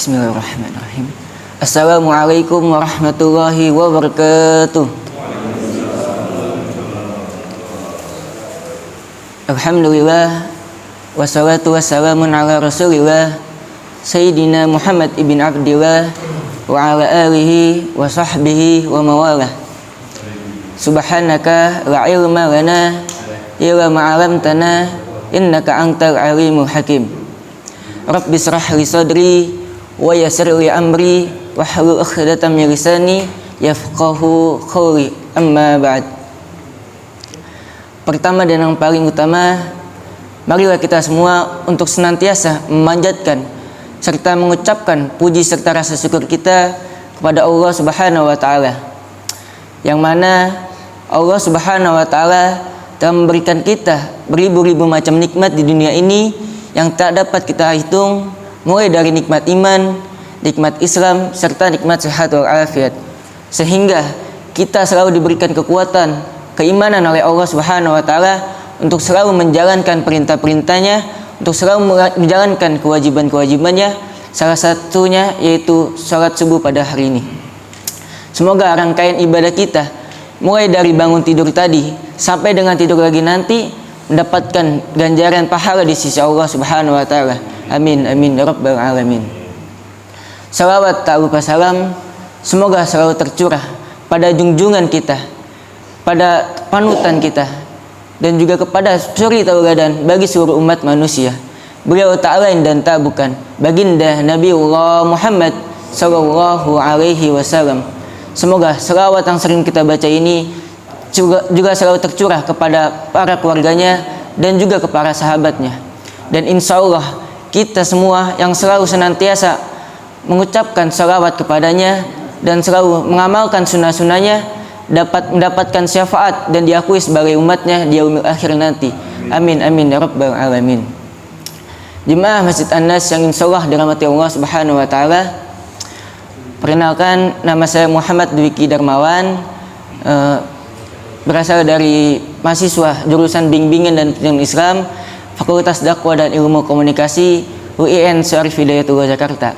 Bismillahirrahmanirrahim. Assalamualaikum warahmatullahi wabarakatuh. Alhamdulillah, wassalatu wassalamun ala rasulillah Sayyidina Muhammad ibn Abdillah wa ala alihi wa sahbihi wa mawalah. Subhanaka la ilma lana illa ma'alamtana innaka antal alimul hakim. Rabbi shrah li sadri wa yassir li amri wahlul 'uqdatam min lisani yafqahu qawli. Amma ba'd. Pertama dan yang paling utama, marilah kita semua untuk senantiasa memanjatkan serta mengucapkan puji serta rasa syukur kita kepada Allah Subhanahu wa taala. Yang mana Allah Subhanahu wa taala telah memberikan kita beribu-ribu macam nikmat di dunia ini yang tak dapat kita hitung, mulai dari nikmat iman, nikmat Islam, serta nikmat sehat wal afiat. Sehingga kita selalu diberikan kekuatan, keimanan oleh Allah Subhanahu wa taala untuk selalu menjalankan perintah-perintahnya, untuk selalu menjalankan kewajiban-kewajibannya, salah satunya yaitu sholat subuh pada hari ini. Semoga rangkaian ibadah kita mulai dari bangun tidur tadi sampai dengan tidur lagi nanti mendapatkan ganjaran pahala di sisi Allah Subhanahu wa taala. Amin amin ya rabbal alamin. Salawat tak lupa salam semoga selalu tercurah pada junjungan kita, pada panutan kita, dan juga kepada suri tauladan bagi seluruh umat manusia. Beliau tak lain dan tak bukan baginda Nabiullah Muhammad sallallahu alaihi wasallam. Semoga selawat yang sering kita baca ini juga selalu tercurah kepada para keluarganya dan juga kepada sahabatnya. Dan insya Allah kita semua yang selalu senantiasa mengucapkan salawat kepadanya dan selalu mengamalkan sunnah-sunnahnya dapat mendapatkan syafaat dan diakui sebagai umatnya di yaumil akhir nanti. Amin amin ya rabbal alamin. Jemaah Masjid An-Nas yang insya Allah dirahmati Allah Subhanahu wa taala. Perkenalkan, nama saya Muhammad Dwiki Darmawan, berasal dari mahasiswa jurusan Bimbingan dan Pendidikan Islam, Fakultas Dakwah dan Ilmu Komunikasi UIN Syarif Hidayatullah Jakarta.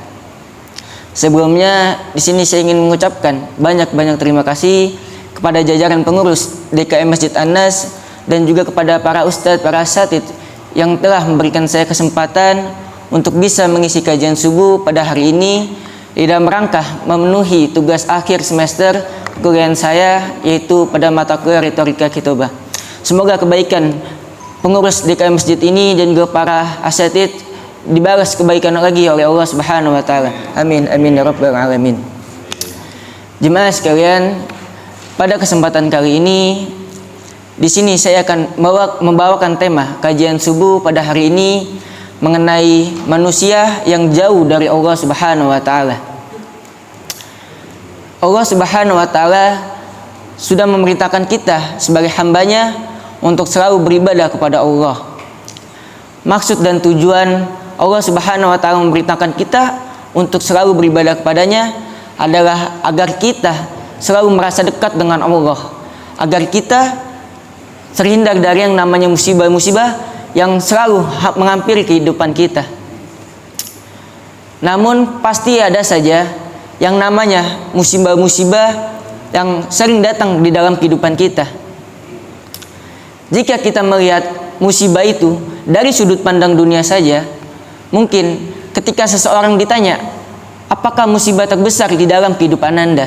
Sebelumnya di sini saya ingin mengucapkan banyak-banyak terima kasih kepada jajaran pengurus DKM Masjid An-Nas dan juga kepada para ustadz, para asatidz yang telah memberikan saya kesempatan untuk bisa mengisi kajian subuh pada hari ini di dalam rangka memenuhi tugas akhir semester kuliah saya, yaitu pada mata kuliah retorika khitobah. Semoga kebaikan pengurus DKM masjid ini dan juga para asatidz dibalas kebaikan lagi oleh Allah Subhanahu wa taala. Amin amin ya rabbal alamin. Jemaah sekalian, pada kesempatan kali ini di sini saya akan membawakan tema kajian subuh pada hari ini mengenai manusia yang jauh dari Allah Subhanahu wa taala. Allah Subhanahu wa taala sudah memerintahkan kita sebagai hambanya untuk selalu beribadah kepada Allah. Maksud dan tujuan Allah Subhanahu wa taala memerintahkan kita untuk selalu beribadah kepadanya adalah agar kita selalu merasa dekat dengan Allah, agar kita terhindar dari yang namanya musibah-musibah yang selalu menghampiri kehidupan kita. Namun pasti ada saja yang namanya musibah-musibah yang sering datang di dalam kehidupan kita. Jika kita melihat musibah itu dari sudut pandang dunia saja, mungkin ketika seseorang ditanya, apakah musibah terbesar di dalam kehidupan Anda?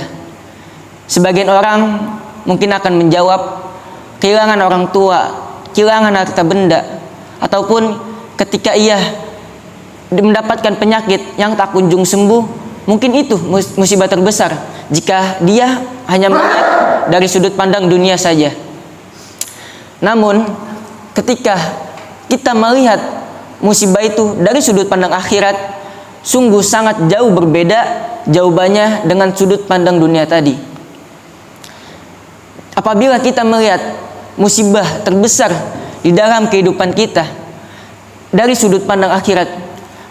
Sebagian orang mungkin akan menjawab, kehilangan orang tua, kehilangan harta benda, ataupun ketika ia mendapatkan penyakit yang tak kunjung sembuh, mungkin itu musibah terbesar jika dia hanya melihat dari sudut pandang dunia saja. Namun ketika kita melihat musibah itu dari sudut pandang akhirat, sungguh sangat jauh berbeda jawabannya dengan sudut pandang dunia tadi. Apabila kita melihat musibah terbesar di dalam kehidupan kita dari sudut pandang akhirat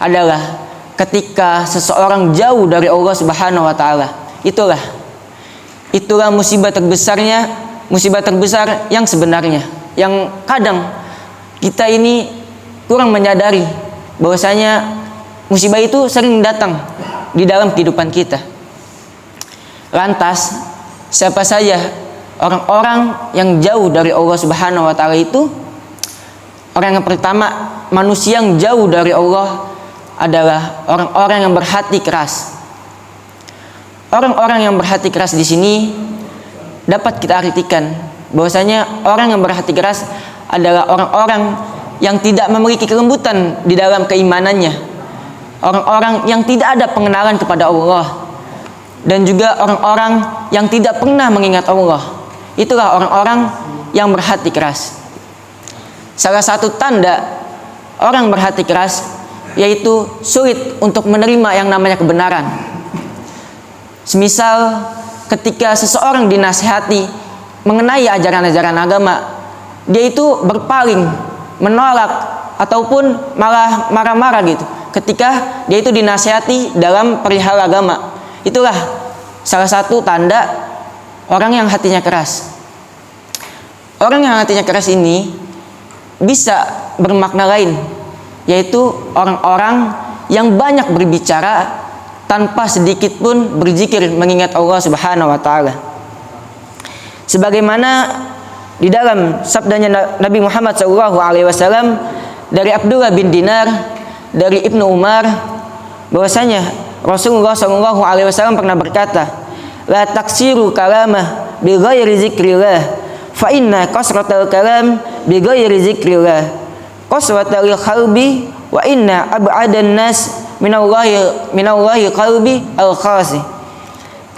adalah ketika seseorang jauh dari Allah Subhanahu wa taala. Itulah musibah terbesarnya, musibah terbesar yang sebenarnya, yang kadang kita ini kurang menyadari bahwasanya musibah itu sering datang di dalam kehidupan kita. Lantas, siapa saja orang-orang yang jauh dari Allah Subhanahu wa taala itu? Orang yang pertama, manusia yang jauh dari Allah adalah orang-orang yang berhati keras. Orang-orang yang berhati keras di sini dapat kita artikan bahwasanya orang yang berhati keras adalah orang-orang yang tidak memiliki kelembutan di dalam keimanannya, orang-orang yang tidak ada pengenalan kepada Allah, dan juga orang-orang yang tidak pernah mengingat Allah. Itulah orang-orang yang berhati keras. Salah satu tanda orang berhati keras yaitu sulit untuk menerima yang namanya kebenaran. Semisal ketika seseorang dinasihati mengenai ajaran-ajaran agama, dia itu berpaling, menolak, ataupun malah marah-marah gitu ketika dia itu dinasihati dalam perihal agama. Itulah salah satu tanda orang yang hatinya keras. Orang yang hatinya keras ini bisa bermakna lain, yaitu orang-orang yang banyak berbicara tanpa sedikit pun berzikir mengingat Allah Subhanahu wa taala. Sebagaimana di dalam sabdanya Nabi Muhammad SAW dari Abdullah bin Dinar dari Ibnu Umar, bahwasanya Rasulullah SAW pernah berkata, la taksiru kalamah bi ghairi zikrillah, fa inna kasratal kalam bi ghairi zikrillah qaswatal qalbi, wa inna ab'adan nas minallahi qalbi al-khasi.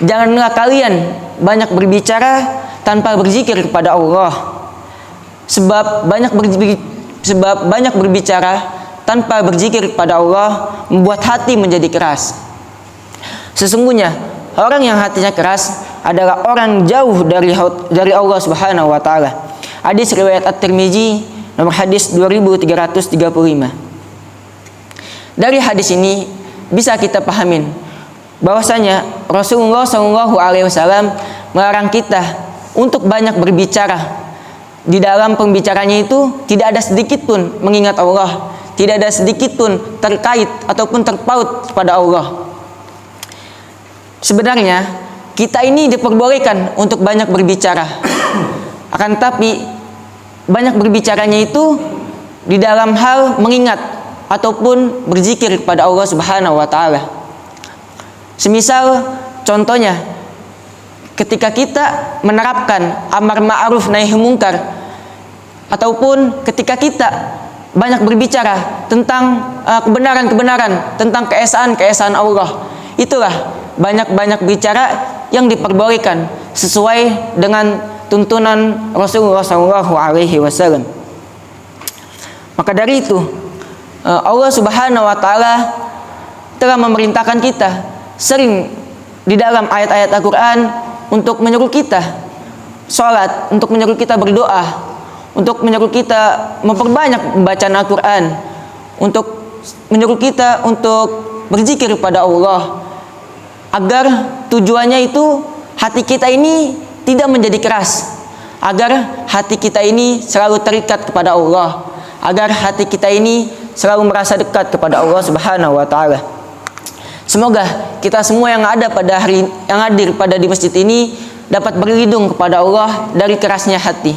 Janganlah kalian banyak berbicara tanpa berzikir kepada Allah, sebab banyak berbicara tanpa berzikir kepada Allah membuat hati menjadi keras. Sesungguhnya orang yang hatinya keras adalah orang jauh dari Allah Subhanahu wa taala. Hadis riwayat At-Tirmizi nomor hadis 2335. Dari hadis ini bisa kita pahamin bahwasanya Rasulullah SAW melarang kita untuk banyak berbicara. Di dalam pembicaranya itu tidak ada sedikit pun mengingat Allah, tidak ada sedikit pun terkait ataupun terpaut kepada Allah. Sebenarnya kita ini diperbolehkan untuk banyak berbicara, akan tapi banyak berbicaranya itu di dalam hal mengingat ataupun berzikir kepada Allah Subhanahu wa taala. Semisal contohnya ketika kita menerapkan amar ma'ruf nahi munkar, ataupun ketika kita banyak berbicara tentang kebenaran-kebenaran, tentang keesaan Allah, itulah banyak-banyak bicara yang diperbolehkan sesuai dengan tuntunan Rasulullah SAW. Maka dari itu Allah Subhanahu wa taala telah memerintahkan kita sering di dalam ayat-ayat Al-Qur'an untuk menyuruh kita salat, untuk menyuruh kita berdoa, untuk menyuruh kita memperbanyak bacaan Al-Qur'an, untuk menyuruh kita untuk berzikir kepada Allah, agar tujuannya itu hati kita ini tidak menjadi keras, agar hati kita ini selalu terikat kepada Allah, agar hati kita ini selalu merasa dekat kepada Allah Subhanahu wa taala. Semoga kita semua yang ada pada yang hadir pada di masjid ini dapat berlindung kepada Allah dari kerasnya hati.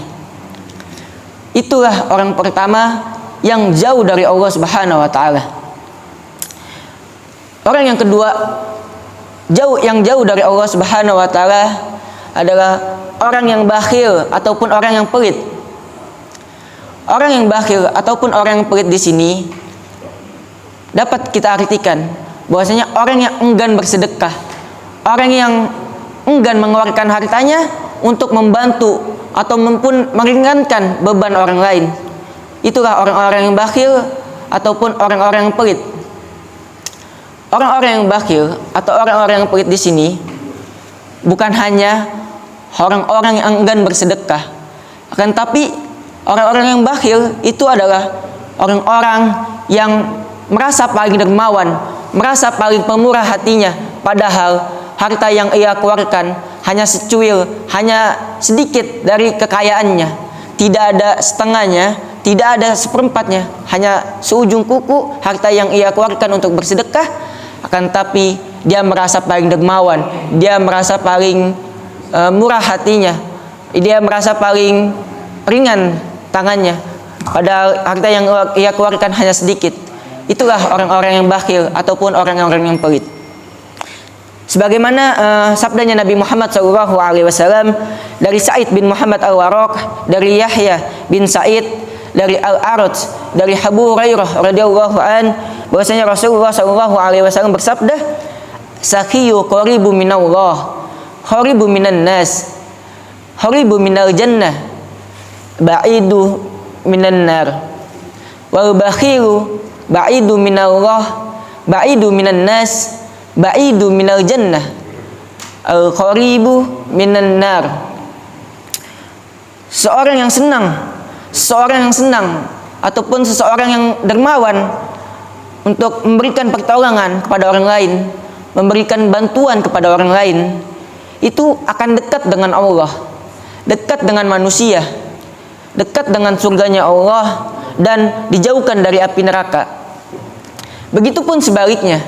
Itulah orang pertama yang jauh dari Allah Subhanahu wa taala. Orang yang kedua yang jauh dari Allah Subhanahu wa taala adalah orang yang bakhil ataupun orang yang pelit. Orang yang bakhil ataupun orang yang pelit di sini dapat kita artikan bahwasanya orang yang enggan bersedekah, orang yang enggan mengeluarkan hartanya untuk membantu atau meringankan beban orang lain. Itulah orang-orang yang bakhil ataupun orang-orang yang pelit. Orang-orang yang bakhil atau orang-orang yang pelit di sini bukan hanya orang-orang yang enggan bersedekah, akan tapi orang-orang yang bakhil itu adalah orang-orang yang merasa paling dermawan, merasa paling pemurah hatinya, padahal harta yang ia keluarkan hanya secuil, hanya sedikit dari kekayaannya, tidak ada setengahnya, tidak ada seperempatnya, hanya seujung kuku harta yang ia keluarkan untuk bersedekah, akan tapi dia merasa paling dermawan, dia merasa paling murah hatinya, dia merasa paling ringan tangannya, padahal harta yang ia keluarkan hanya sedikit. Itulah orang-orang yang bakhil ataupun orang-orang yang pelit. Sebagaimana sabdanya Nabi Muhammad SAW dari Sa'id bin Muhammad Al-Warraq, dari Yahya bin Sa'id, dari Al-Araj, dari Abu Hurairah radhiyallahu an, bahwasanya Rasulullah SAW bersabda, "Sakhiyu qaribu minallah, qaribu minan nas, qaribu minal jannah, ba'idu minan nar. Wal bakhilu ba'idu minallah, ba'idu minan nas, ba'idu minal jannah, al qaribu minan nar." Seorang yang senang ataupun seseorang yang dermawan untuk memberikan pertolongan kepada orang lain, memberikan bantuan kepada orang lain, itu akan dekat dengan Allah, dekat dengan manusia, dekat dengan surganya Allah, dan dijauhkan dari api neraka. Begitupun sebaliknya,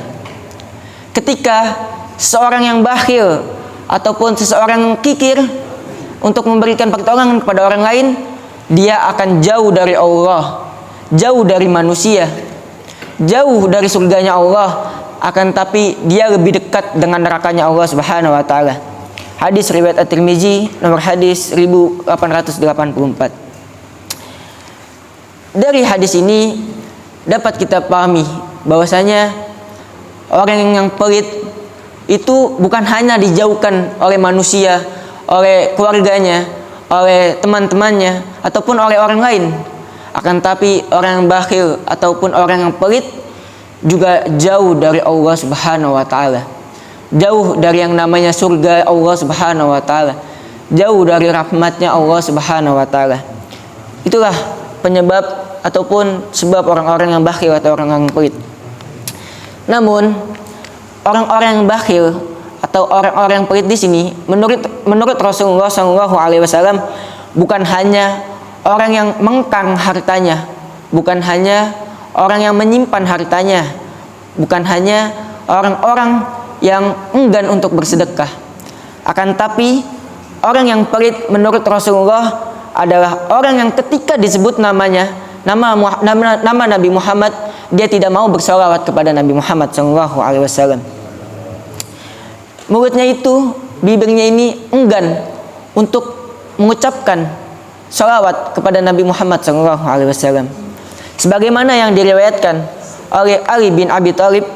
ketika seorang yang bakhil ataupun seseorang yang kikir untuk memberikan pertolongan kepada orang lain, dia akan jauh dari Allah, jauh dari manusia, jauh dari surganya Allah, akan tapi dia lebih dekat dengan nerakanya Allah Subhanahu wa taala. Hadis riwayat At-Tirmizi nomor hadis 1884. Dari hadis ini dapat kita pahami bahwasanya orang yang pelit itu bukan hanya dijauhkan oleh manusia, oleh keluarganya, oleh teman-temannya, ataupun oleh orang lain, akan tapi orang yang bakhil ataupun orang yang pelit juga jauh dari Allah Subhanahu wa taala, jauh dari yang namanya surga Allah Subhanahu wa taala, jauh dari rahmatnya Allah Subhanahu wa taala. Itulah penyebab ataupun sebab orang-orang yang bakhil atau orang-orang yang pelit. Namun orang-orang yang bakhil atau orang-orang yang pelit di sini menurut Rasulullah SAW bukan hanya orang yang mengkang hartanya, bukan hanya orang yang menyimpan hartanya, bukan hanya orang-orang yang enggan untuk bersedekah, akan tapi orang yang pelit menurut Rasulullah adalah orang yang ketika disebut nama Nabi Muhammad, dia tidak mau bersalawat kepada Nabi Muhammad SAW. Mulutnya itu, bibirnya ini enggan untuk mengucapkan salawat kepada Nabi Muhammad SAW. Sebagaimana yang diriwayatkan oleh Ali bin Abi Thalib,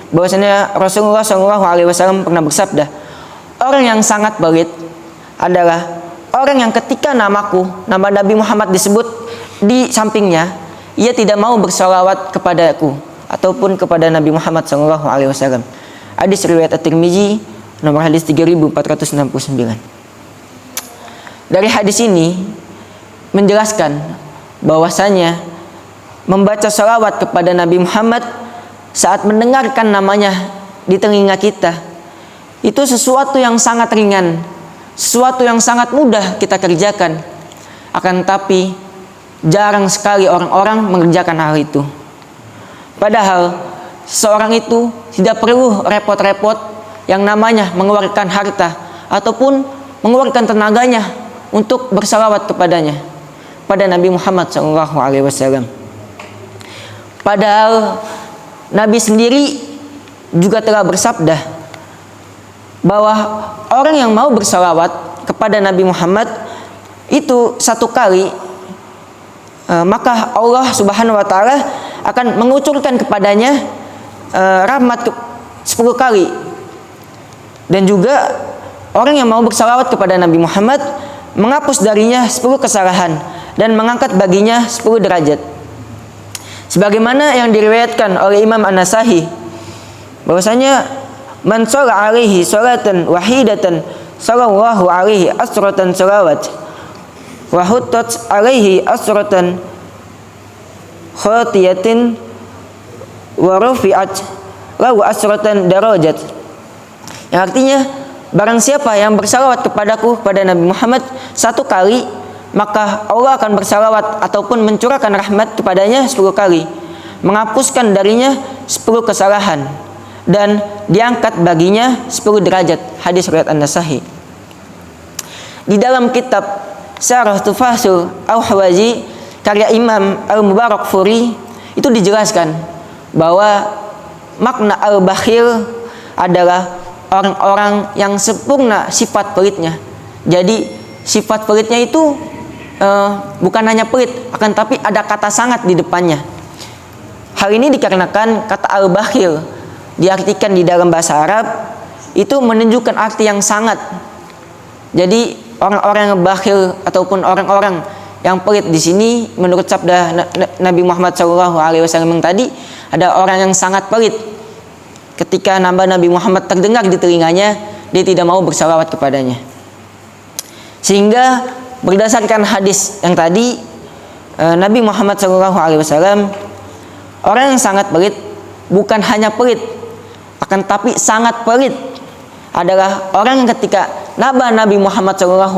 bahwasanya Rasulullah SAW pernah bersabda, orang yang sangat pelit adalah orang yang ketika nama Nabi Muhammad disebut di sampingnya, ia tidak mau bersalawat kepadaku ataupun kepada Nabi Muhammad SAW. Hadis riwayat At-Tirmizi nomor hadis 3469. Dari hadis ini menjelaskan bahwasanya membaca salawat kepada Nabi Muhammad saat mendengarkan namanya di telinga kita itu sesuatu yang sangat ringan, sesuatu yang sangat mudah kita kerjakan. Akan tapi jarang sekali orang-orang mengerjakan hal itu. Padahal seorang itu tidak perlu repot-repot yang namanya mengeluarkan harta ataupun mengeluarkan tenaganya untuk bersalawat kepadanya, pada Nabi Muhammad SAW. Padahal Nabi sendiri juga telah bersabda bahwa orang yang mau bersalawat kepada Nabi Muhammad itu satu kali, maka Allah Subhanahu wa taala akan mengucurkan kepadanya rahmat 10 kali. Dan juga orang yang mau bersalawat kepada Nabi Muhammad menghapus darinya 10 kesalahan dan mengangkat baginya 10 derajat. Sebagaimana yang diriwayatkan oleh Imam An-Nasa'i bahwasanya man shalla alaihi sholatan wahidatan sallallahu alaihi asratan salawat wa huttat alaihi asratan khatiyatin wa rufi'at lahu asratan darajat. Yang artinya, barang siapa yang bersalawat kepadaku, pada Nabi Muhammad 1 kali, maka Allah akan bersalawat ataupun mencurahkan rahmat kepadanya 10 kali, menghapuskan darinya 10 kesalahan, dan diangkat baginya 10 derajat. Hadis riwayat An-Nasa'i. Di dalam kitab Syarah Tufasul Al-Hawazi karya Imam Al-Mubarakfuri itu dijelaskan bahwa makna al-bakhil adalah orang-orang yang sempurna sifat pelitnya. Jadi sifat pelitnya itu bukan hanya pelit, akan tapi ada kata sangat di depannya. Hal ini dikarenakan kata al-bakhil diartikan di dalam bahasa Arab itu menunjukkan arti yang sangat. Jadi orang-orang yang bakhil ataupun orang-orang yang pelit di sini menurut sabda Nabi Muhammad SAW yang tadi, ada orang yang sangat pelit. Ketika nama Nabi Muhammad terdengar di telinganya, dia tidak mau bersalawat kepadanya. Sehingga berdasarkan hadis yang tadi, Nabi Muhammad SAW, orang yang sangat pelit bukan hanya pelit, akan tapi sangat pelit adalah orang yang ketika nama Nabi Muhammad SAW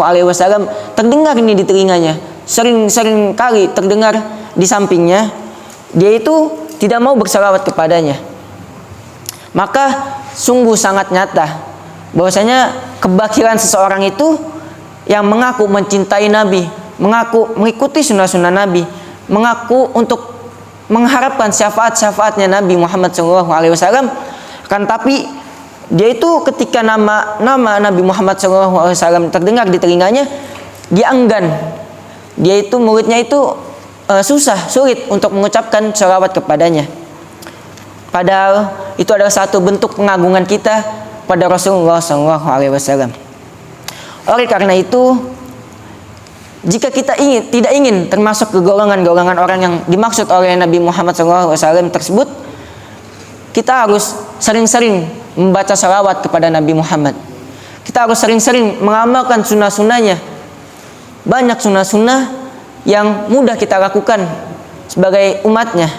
terdengar ini di telinganya, sering kali terdengar di sampingnya, dia itu tidak mau bersalawat kepadanya. Maka sungguh sangat nyata bahwasanya kebakiran seseorang itu yang mengaku mencintai Nabi, mengaku mengikuti sunnah-sunnah Nabi, mengaku untuk mengharapkan syafaat-syafaatnya Nabi Muhammad SAW, kan tapi dia itu ketika nama Nabi Muhammad SAW terdengar di telinganya, dia enggan. Dia itu mulutnya itu sulit untuk mengucapkan sholawat kepadanya. Padahal itu adalah satu bentuk pengagungan kita pada Rasulullah SAW. Oleh karena itu, jika kita tidak ingin termasuk ke golongan-golongan orang yang dimaksud oleh Nabi Muhammad SAW tersebut, kita harus sering-sering membaca salawat kepada Nabi Muhammad. Kita harus sering-sering mengamalkan sunnah-sunnahnya. Banyak sunnah-sunnah yang mudah kita lakukan sebagai umatnya.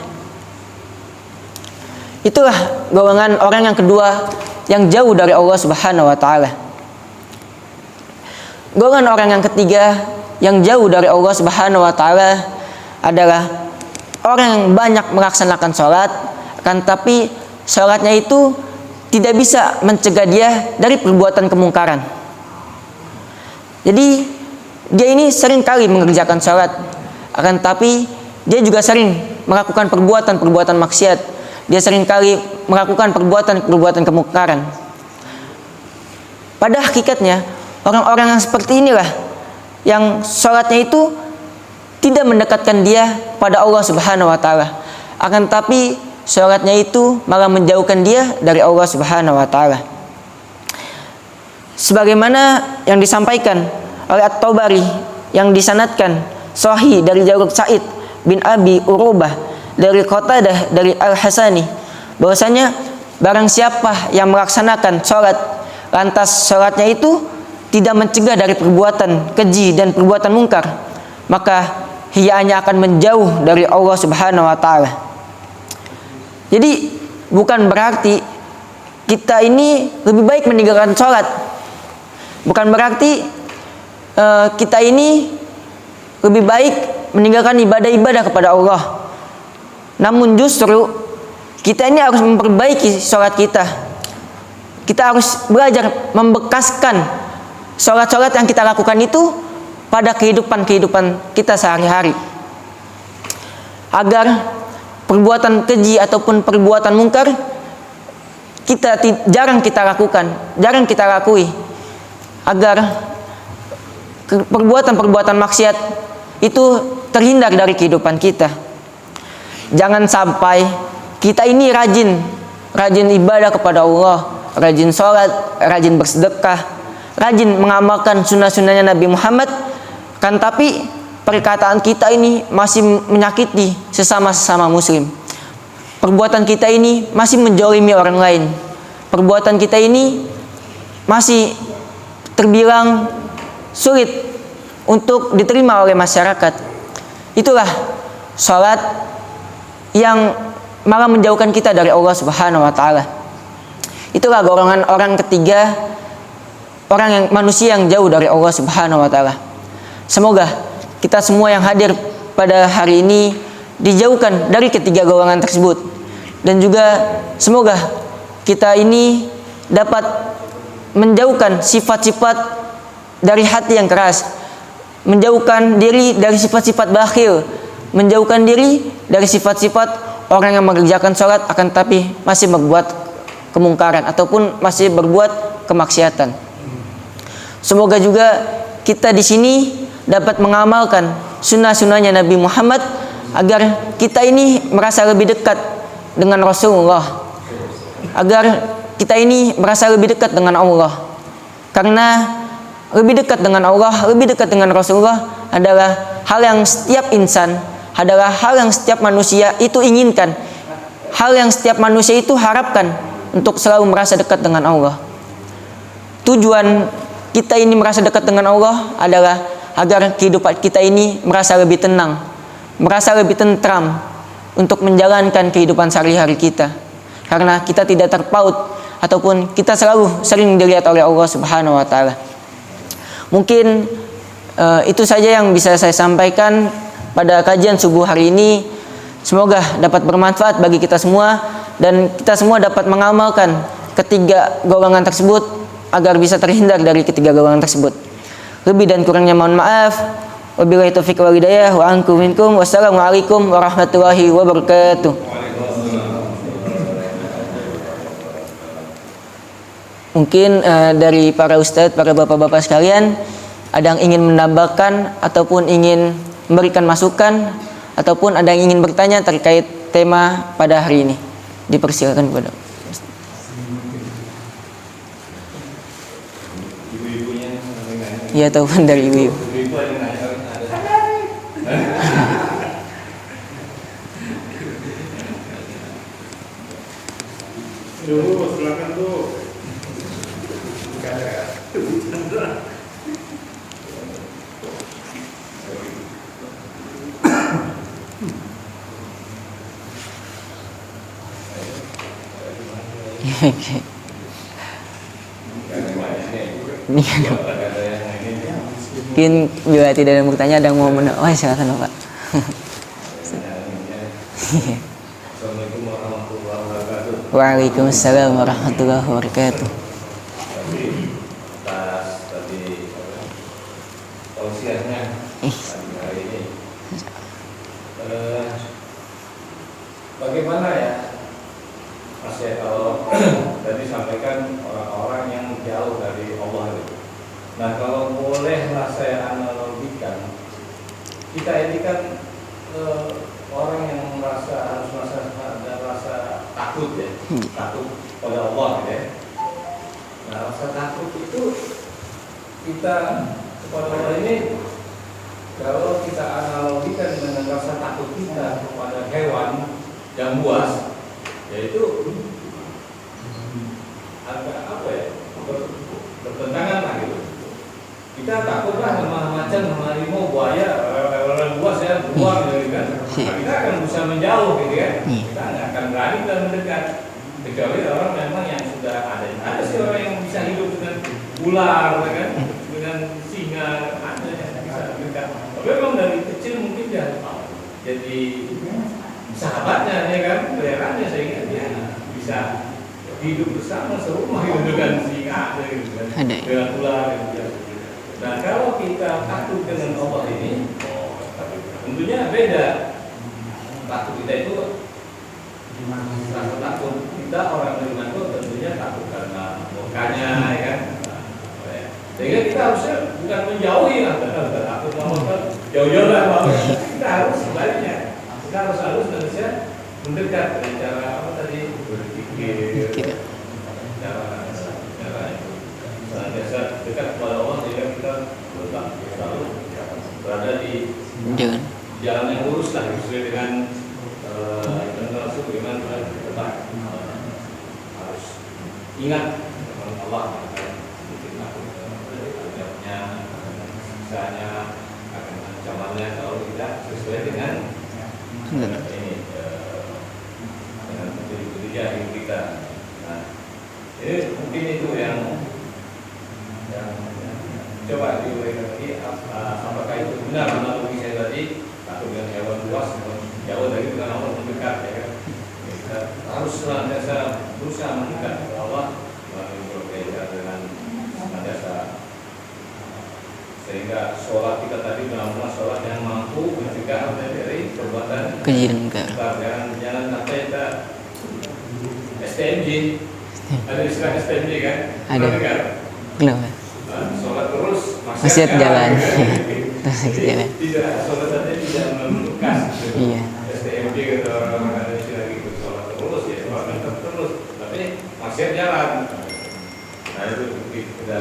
Itulah golongan orang yang kedua yang jauh dari Allah Subhanahu wa taala. Golongan orang yang ketiga yang jauh dari Allah Subhanahu wa taala adalah orang yang banyak melaksanakan sholat, kan tapi sholatnya itu tidak bisa mencegah dia dari perbuatan kemungkaran. Jadi dia ini sering kali mengerjakan sholat, akan tapi dia juga sering melakukan perbuatan-perbuatan maksiat. Dia sering kali melakukan perbuatan-perbuatan kemungkaran. Pada hakikatnya orang-orang yang seperti inilah yang sholatnya itu tidak mendekatkan dia pada Allah Subhanahu wa taala, akan tapi sholatnya itu malah menjauhkan dia dari Allah Subhanahu wa taala. Sebagaimana yang disampaikan oleh At-Tabari yang disanadkan sahih dari jalur Sa'id bin Abi Urubah dari Qatadah dari Al-Hasani, bahwasanya barang siapa yang melaksanakan sholat lantas sholatnya itu tidak mencegah dari perbuatan keji dan perbuatan mungkar, maka ia hanya akan menjauh dari Allah Subhanahu wa taala. Jadi bukan berarti kita ini lebih baik meninggalkan sholat, bukan berarti kita ini lebih baik meninggalkan ibadah-ibadah kepada Allah. Namun justru kita ini harus memperbaiki sholat kita. Kita harus belajar membekaskan sholat-sholat yang kita lakukan itu pada kehidupan kita sehari-hari, agar perbuatan keji ataupun perbuatan mungkar jarang kita lakukan, jarang kita lakui, agar perbuatan-perbuatan maksiat itu terhindar dari kehidupan kita. Jangan sampai kita ini rajin ibadah kepada Allah, rajin sholat, rajin bersedekah, rajin mengamalkan sunnah-sunnahnya Nabi Muhammad, kan tapi perkataan kita ini masih menyakiti sesama muslim. Perbuatan kita ini masih menzalimi orang lain. Perbuatan kita ini masih terbilang sulit untuk diterima oleh masyarakat. Itulah sholat yang malah menjauhkan kita dari Allah Subhanahu wa taala. Itulah golongan orang ketiga, orang yang manusia yang jauh dari Allah Subhanahu wa taala. Semoga kita semua yang hadir pada hari ini dijauhkan dari ketiga golongan tersebut, dan juga semoga kita ini dapat menjauhkan sifat-sifat dari hati yang keras, menjauhkan diri dari sifat-sifat bakhil, menjauhkan diri dari sifat-sifat orang yang mengerjakan sholat akan tapi masih berbuat kemungkaran ataupun masih berbuat kemaksiatan. Semoga juga kita di sini dapat mengamalkan sunnah-sunnahnya Nabi Muhammad agar kita ini merasa lebih dekat dengan Rasulullah, agar kita ini merasa lebih dekat dengan Allah. Karena lebih dekat dengan Allah, lebih dekat dengan Rasulullah adalah hal yang setiap insan, adalah hal yang setiap manusia itu inginkan, hal yang setiap manusia itu harapkan untuk selalu merasa dekat dengan Allah. Tujuan kita ini merasa dekat dengan Allah adalah agar kehidupan kita ini merasa lebih tenang, merasa lebih tentram untuk menjalankan kehidupan sehari-hari kita. Karena kita tidak terpaut ataupun kita selalu sering dilihat oleh Allah Subhanahu wa taala. Mungkin itu saja yang bisa saya sampaikan pada kajian subuh hari ini. Semoga dapat bermanfaat bagi kita semua dan kita semua dapat mengamalkan ketiga golongan tersebut agar bisa terhindar dari ketiga golongan tersebut. Lebih dan kurangnya mohon maaf. Wabillahi taufiq wal hidayah wa ankum minkum. Wassalamualaikum warahmatullahi wabarakatuh. Mungkin dari para ustadz, para bapak-bapak sekalian, ada yang ingin menambahkan ataupun ingin memberikan masukan ataupun ada yang ingin bertanya terkait tema pada hari ini. Dipersilakan kepada ya ataupun dari ibu. Silakan tuh. Mungkin bila tidak ada yang bertanya, ada yang mau menanya. Oh, silakan Pak. Assalamualaikum warahmatullahi wabarakatuh. Waalaikumsalam warahmatullahi wabarakatuh. Tadi tausiahnya hari ini. Bagaimana ya, Mas ya, kalau tadi sampaikan orang-orang yang jauh dari Allah itu. Nah, kalau bolehlah saya analogikan, kita ini kan orang yang harus ada rasa takut ya, takut pada Allah gitu ya. Nah, rasa takut itu kita kepada Allah ini, kalau kita analogikan dengan rasa takut kita kepada hewan yang buas, yaitu agak apa ya, bertentangan lah gitu. Kita takutlah sama macan, sama harimau, buaya, hewan buas ya, beruang gitu kan. Nah, kita akan berusaha menjauh gitu ya. Kita nggak akan berani dan mendekat. Kecuali orang memang yang sudah ada sih orang yang bisa hidup dengan ular, kan, dengan singa, ada yang bisa mendekat. Tapi memang dari kecil mungkin dia jadi sahabatnya, ya kan, peliharannya sehingga dia bisa hidup bersama serumah gitu dengan singa, gitu kan, dengan ular, gitu. Nah, kalau kita takut dengan Allah ini, tentunya beda. Takut kita itu rasa takut kita orang beriman itu tentunya takut karena murkanya, ya kan. Sehingga kita harusnya bukan menjauhi, takut Allah, jauh-jauh lah. Kita harus sebaliknya. Kita harus manusia mendekat dengan cara apa tadi, berpikir, cara biasa dekat kepada Allah sehingga kita selalu berada di jalan yang lurus lah, sesuai dengan Rasul bagaimana kita harus ingat Allah, adabnya, misalnya akan ancamannya kalau tidak sesuai dengan ini dengan petunjuk hidup kita. Nah, ini mungkin itu yang coba diulang lagi, apakah itu benar analogi saya tadi, takut dengan hewan buas jauh dari dengan Allah mendekat, ya kan. Kita harus senantiasa berusaha mendekat kepada Allah melalui berbeda dengan senantiasa, sehingga sholat kita tadi benar-benar sholat yang mampu mencegah dari perbuatan kejiran munkar. Jangan sampai kita STMJ, ada istilah STMJ kan? Ada. Dengar? Belum. Sholat terus Maksiat jalan. Terus jalan. Tidak, sholat saja tidak membekas. Iya. STMJ kata orang-orang ada istilah gitu, sholat terus ya, sholat terus, tapi maksiat jalan. Nah itu kita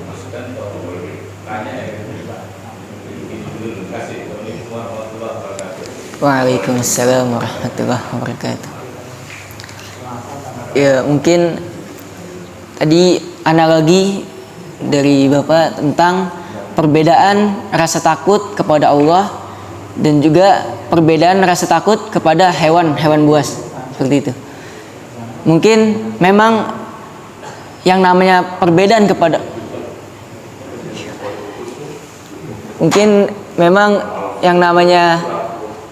masukkan atau boleh tanya ya, ini dulu kasih. Assalamualaikum warahmatullahi wabarakatuh. Waalaikumsalam warahmatullahi wabarakatuh. Ya, mungkin tadi analogi dari Bapak tentang perbedaan rasa takut kepada Allah dan juga perbedaan rasa takut kepada hewan-hewan buas, seperti itu. Mungkin memang yang namanya perbedaan kepada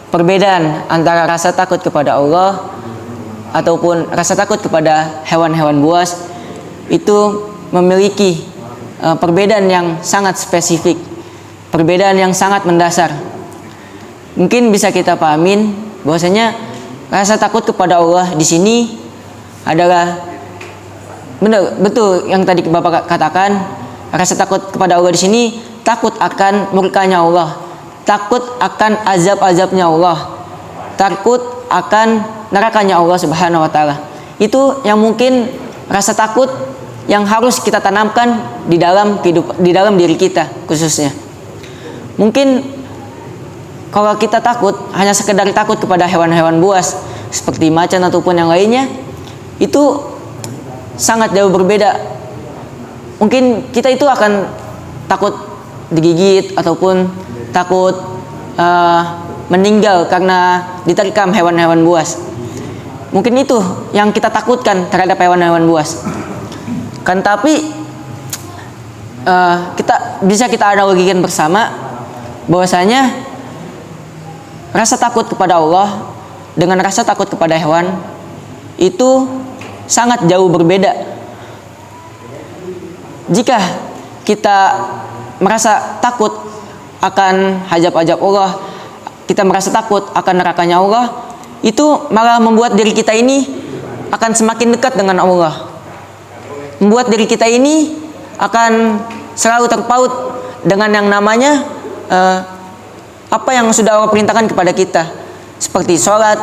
perbedaan antara rasa takut kepada Allah ataupun rasa takut kepada hewan-hewan buas itu memiliki perbedaan yang sangat spesifik, perbedaan yang sangat mendasar. Mungkin bisa kita pahamin bahwasanya rasa takut kepada Allah di sini adalah betul yang tadi Bapak katakan, rasa takut kepada Allah di sini takut akan murkanya Allah, takut akan azab-azabnya Allah, takut akan nerakanya Allah Subhanahu wa taala. Itu yang mungkin rasa takut yang harus kita tanamkan di dalam diri kita khususnya. Mungkin kalau kita takut hanya sekedar takut kepada hewan-hewan buas seperti macan ataupun yang lainnya, itu sangat jauh berbeda. Mungkin kita itu akan takut digigit ataupun takut meninggal karena diterkam hewan-hewan buas. Mungkin itu yang kita takutkan terhadap hewan-hewan buas. Kan tapi kita analogikan bersama bahwasanya rasa takut kepada Allah dengan rasa takut kepada hewan itu sangat jauh berbeda. Jika kita merasa takut akan hajab-hajab Allah, kita merasa takut akan nerakanya Allah, itu malah membuat diri kita ini akan semakin dekat dengan Allah, membuat diri kita ini akan selalu terpaut dengan yang namanya apa yang sudah Allah perintahkan kepada kita, seperti sholat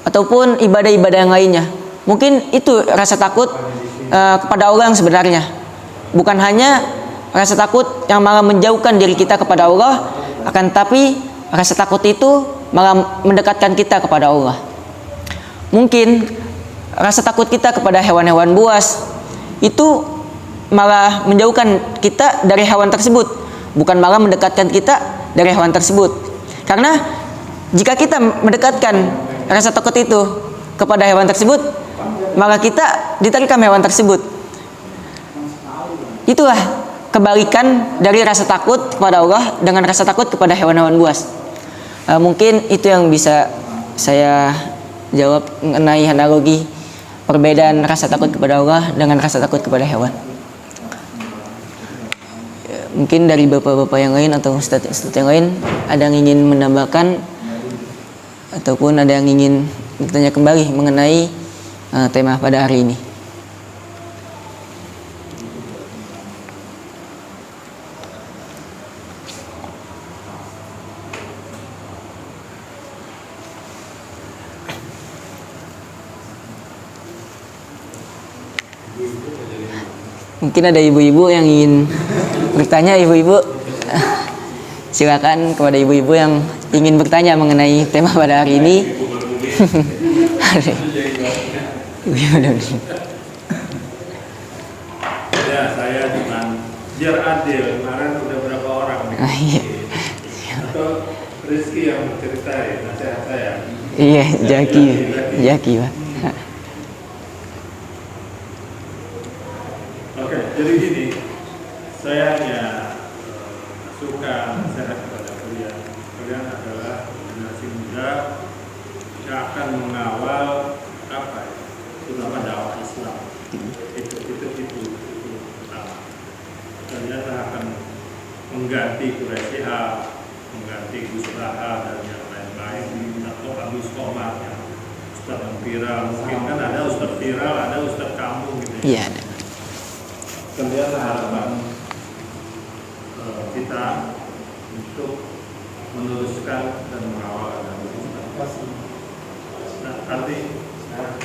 ataupun ibadah-ibadah yang lainnya. Mungkin itu rasa takut kepada Allah yang sebenarnya, bukan hanya rasa takut yang malah menjauhkan diri kita kepada Allah, akan tapi rasa takut itu malah mendekatkan kita kepada Allah. Mungkin rasa takut kita kepada hewan-hewan buas itu malah menjauhkan kita dari hewan tersebut, bukan malah mendekatkan kita dari hewan tersebut. Karena jika kita mendekatkan rasa takut itu kepada hewan tersebut, maka kita diterkam hewan tersebut. Itulah kebalikan dari rasa takut kepada Allah dengan rasa takut kepada hewan-hewan buas. Mungkin itu yang bisa saya jawab mengenai analogi perbedaan rasa takut kepada Allah dengan rasa takut kepada hewan. Mungkin dari bapak-bapak yang lain atau ustadz-ustadz yang lain ada yang ingin menambahkan ataupun ada yang ingin bertanya kembali mengenai tema pada hari ini. Mungkin ada ibu-ibu yang ingin bertanya, ibu-ibu. Silakan kepada ibu-ibu yang ingin bertanya mengenai tema pada hari ini. Ya, saya cuma biar adil, kemarin udah berapa orang nih? Iya. Atau Rizky yang bercerita nasihat saya? Iya, Jaki, Pak. Oke, jadi gini, saya hanya suka nasihat kepada kalian. Kalian adalah generasi muda yang akan mengawal apa ya, terutama dakwah Islam. Itu pertama. Ternyata akan mengganti Quraisy, mengganti Gus Baha dan yang lain-lain, atau Agus Komar yang Ustadz yang viral. Mungkin kan ada Ustadz viral, ada Ustadz kampung gitu ya. Iya ada. Ternyata harapan kita untuk meneruskan dan mengawal agama Islam. Nah, arti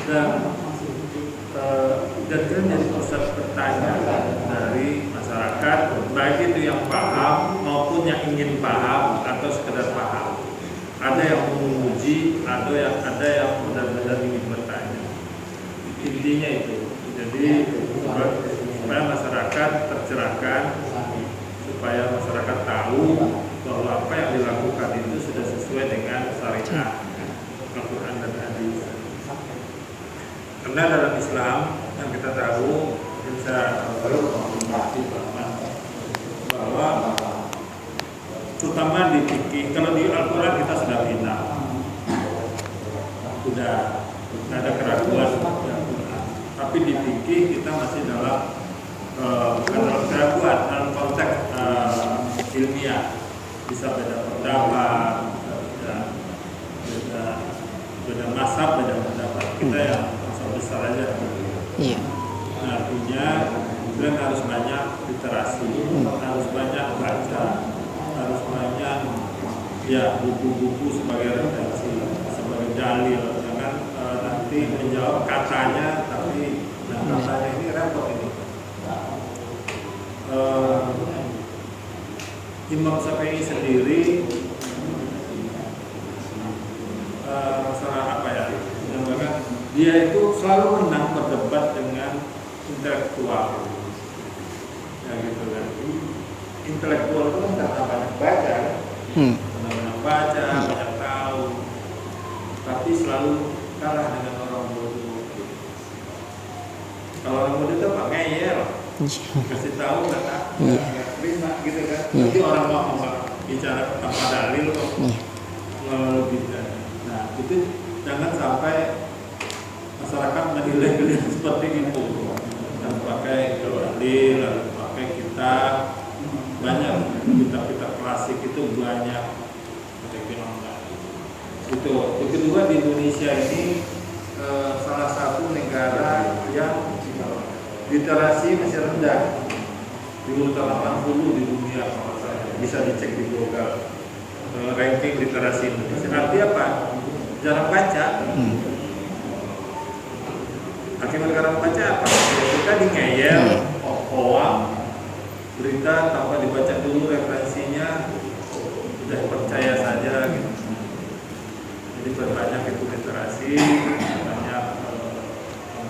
dan kan jadi pusat pertanyaan dari masyarakat, baik itu yang paham maupun yang ingin paham atau sekedar paham. Ada yang menguji, ada yang benar-benar ingin bertanya. Intinya itu. Jadi supaya masyarakat tercerahkan, supaya masyarakat tahu bahwa apa yang dilakukan itu sudah sesuai dengan syariat Al-Quran dan hadis. Karena dalam Islam yang kita tahu bahwa terutama di fikih, kalau di Al-Quran kita sudah final, sudah tidak ada keraguan. Tapi di fikih kita masih dalam bukan dalam keraguan, dalam konteks ilmiah, bisa beda pendapat, beda mazhab, beda pendapat. Kita yang mazhab besar aja. Iya. Nah, artinya kalian harus banyak literasi, harus banyak baca, harus banyak ya buku-buku sebagai referensi, sebagai dalil. Jangan nanti menjawab katanya, tapi katanya ini repot ini. Imam Syafi'i sendiri masalah apa ya? Dia itu selalu menang berdebat dengan intelektual. Ya gitu kan. Intelektual itu kan karena banyak baca, banyak baca, banyak tahu, tapi selalu kalah dengan orang bodoh. Kalau orang bodoh itu apa? Ngeyel, kasih tahu nggak terima gitu kan. Nanti orang mau bicara tanpa dalil kok bisa. Nah itu jangan sampai masyarakat menilai seperti itu. Dan pakai dalil, lalu pakai kitab, banyak kitab-kitab klasik itu banyak. Itu. Yang kedua, di Indonesia ini salah satu negara yang literasi masih rendah, di urutan 80 di dunia, bisa dicek di Google ranking literasi Indonesia. Artinya apa? Jarang baca. Akibat jarang baca apa? Kita di ngeyel, hoax, berita tanpa dibaca dulu referensinya, sudah percaya saja gitu. Jadi berbanyak itu literasi, banyak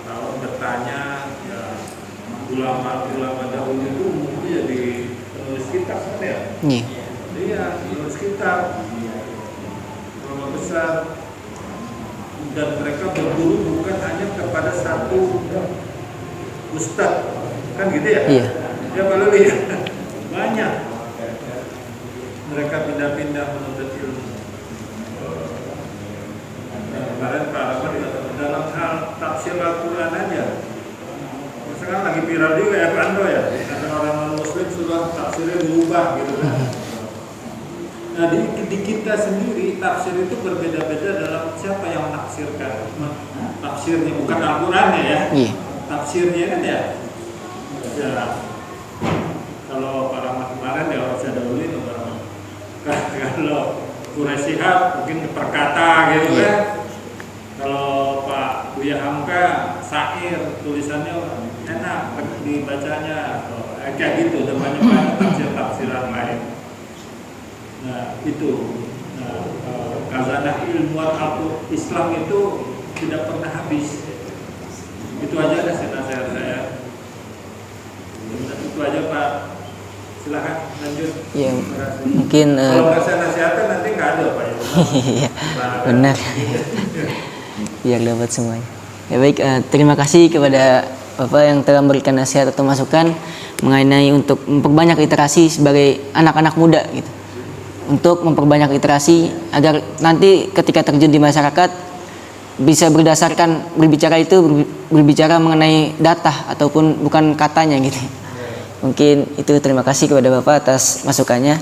tahun bertanya, ya ulama dahulu itu mungkin jadi penulis kitab kan ya? Iya, penulis kitab, ulama besar, dan mereka berburu bukan hanya kepada satu ustadz, kan gitu ya? Iya. Ya kalau lihat banyak mereka pindah-pindah menuntut ilmu. Kemarin Pak Rahmat dalam hal tafsir Al-Quran aja, sekarang lagi viral juga ya Pak Ando ya, karena orang non-muslim sudah tafsirnya berubah gitu kan. Nah di kita sendiri tafsir itu berbeda-beda dalam siapa yang menafsirkan. Tafsirnya bukan Al-Qurannya ya, tafsirnya kan ya. Kalau Pak Rahmat kemarin ya harus ada dulu itu Pak Rahmat. Kalau Quraisy mungkin perkata gitu kan. Kalau Pak Buya Hamka syair, tulisannya enak dibacanya, kayak gitu. Dan banyak tafsir-tafsiran lain. Nah itu, khazanah ilmuwan Islam itu tidak pernah habis. Itu aja nasihat saya. Itu aja Pak. Silakan lanjut. Ya, mungkin kalau nasihatnya nanti nggak ada Pak ya. Iya, benar. Biar dapat semuanya. Ya baik, terima kasih kepada Bapak yang telah memberikan nasihat atau masukan mengenai untuk memperbanyak literasi sebagai anak-anak muda gitu. Untuk memperbanyak literasi agar nanti ketika terjun di masyarakat bisa berdasarkan berbicara itu berbicara mengenai data ataupun bukan katanya gitu. Mungkin itu, terima kasih kepada Bapak atas masukannya.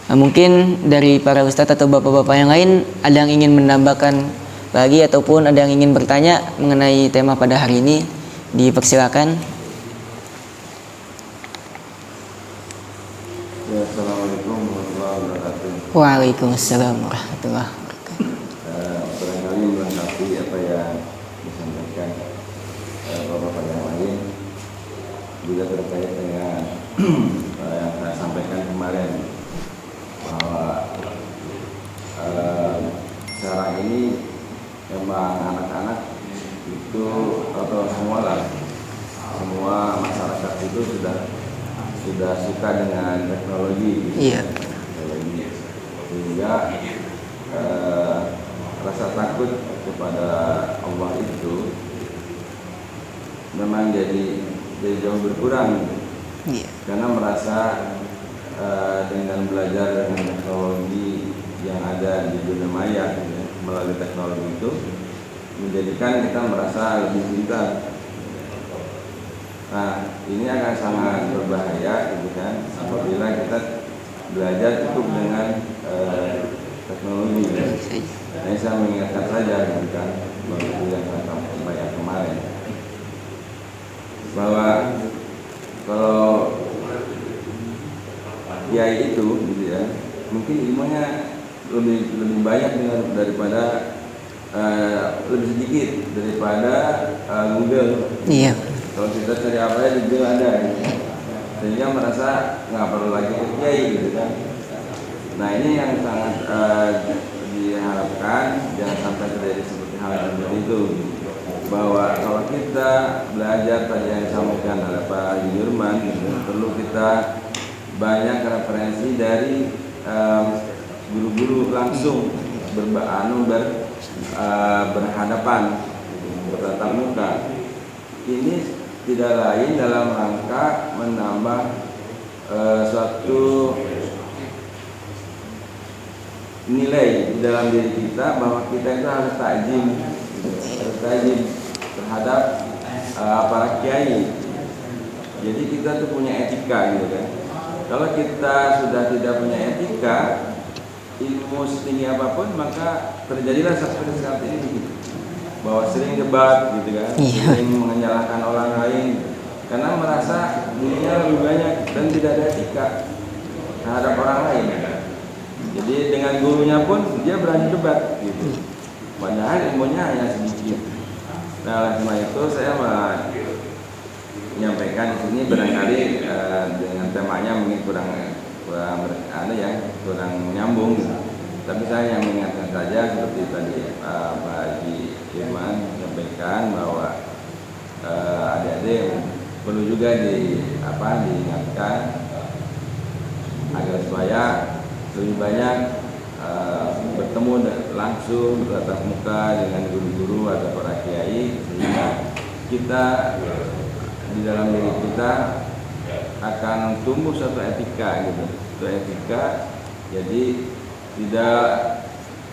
Mungkin dari para ustadz atau bapak-bapak yang lain ada yang ingin menambahkan lagi ataupun ada yang ingin bertanya mengenai tema pada hari ini, dipersilakan. Ya, Assalamualaikum warahmatullahi wabarakatuh. Waalaikumsalam warahmatullahi wabarakatuh. Barangkali melengkapi apa yang disampaikan bapak yang lain, juga terkait dengan yang saya sampaikan kemarin, bahwa sekarang ini memang anak-anak itu atau semua masyarakat itu sudah suka dengan teknologi. Iya. Sehingga rasa takut kepada Allah itu memang jadi jauh berkurang. Iya. Karena merasa dengan belajar dengan teknologi yang ada di dunia maya, melalui teknologi itu menjadikan kita merasa lebih pintar. Nah, ini akan sangat berbahaya gitu kan, apabila kita belajar cukup dengan teknologi. Nah, saya mengingatkan saja gitu kan, begitu yang saya sampaikan kemarin, bahwa kalau kiai itu gitu ya, mungkin ilmunya lebih banyak daripada lebih sedikit daripada Google. Iya. Kalau kita cari apa ya di Google ada, sehingga merasa nggak perlu lagi ke kiai gitu kan. Nah, ini yang sangat diharapkan jangan sampai terjadi seperti hal seperti itu, bahwa kalau kita belajar tadi yang disampaikan oleh Pak Yurman, perlu kita banyak referensi dari guru-guru langsung berhadapan, bertatap muka. Ini tidak lain dalam rangka menambah suatu nilai di dalam diri kita, bahwa kita itu harus tajim terhadap para kiai. Jadi kita tuh punya etika gitu kan. Kalau kita sudah tidak punya etika, ilmu setinggi apapun, maka terjadilah seperti saat ini gitu. Bahwa sering debat gitu kan, sering menyalahkan orang lain karena merasa dirinya lebih banyak dan tidak ada etika terhadap orang lain. Jadi dengan gurunya pun dia berani debat gitu, padahal ilmunya hanya sedikit. Nah, oleh karena itu saya menyampaikan di sini barangkali dengan temanya mungkin kurang nyambung gitu. Tapi saya yang mengingatkan saja seperti tadi Pak Haji Firman menyampaikan bahwa adik-adik perlu juga diingatkan agar supaya lebih banyak bertemu langsung bertatap muka dengan guru-guru atau para kiai, sehingga kita di dalam diri kita akan tumbuh suatu etika gitu, suatu etika. Jadi tidak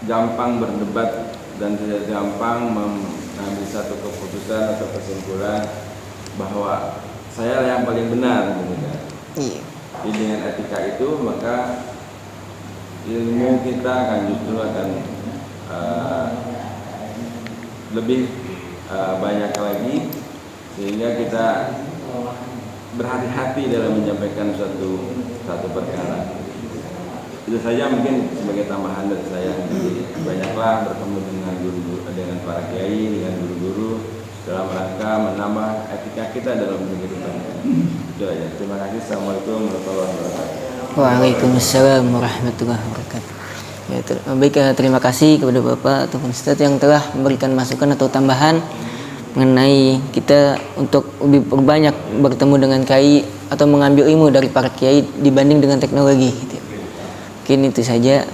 gampang berdebat dan tidak gampang mengambil satu keputusan atau kesimpulan bahwa saya yang paling benar gitu kan. Iya. Jadi dengan etika itu maka ilmu kita akan justru akan lebih banyak lagi, sehingga kita berhati-hati dalam menyampaikan satu perkara. Itu saja mungkin sebagai tambahan dari saya. Jadi banyaklah bertemu dengan guru-guru, dengan para kiai, dengan guru-guru dalam rangka menambah etika kita dalam kehidupan. Itu aja. Terima kasih. Assalamualaikum warahmatullahi wabarakatuh. Waalaikumsalam warahmatullahi wabarakatuh. Ya, baik, terima kasih kepada Bapak ataupun Ustadz yang telah memberikan masukan atau tambahan mengenai kita untuk lebih banyak bertemu dengan kiai atau mengambil ilmu dari para kiai dibanding dengan teknologi gitu. Mungkin itu saja.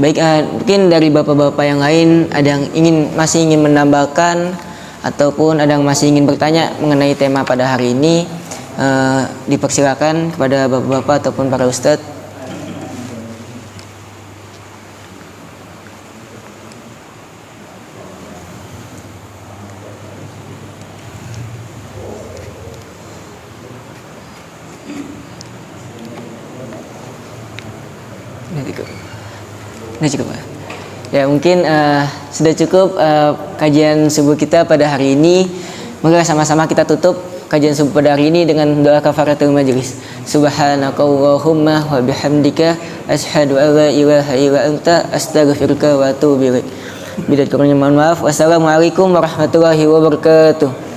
Baik, mungkin dari bapak-bapak yang lain ada yang masih ingin menambahkan ataupun ada yang masih ingin bertanya mengenai tema pada hari ini, dipersilakan kepada bapak-bapak ataupun para ustadz. Nah, cukup. Ya mungkin sudah cukup kajian subuh kita pada hari ini. Mari sama-sama kita tutup kajian subuh pada hari ini dengan doa kafaratul majlis. Subhanakallahumma wa bihamdika asyhadu an la ilaha illa anta astaghfiruka wa atubu ilaik. Bila kurangnya mohon maaf. Wassalamualaikum warahmatullahi wabarakatuh.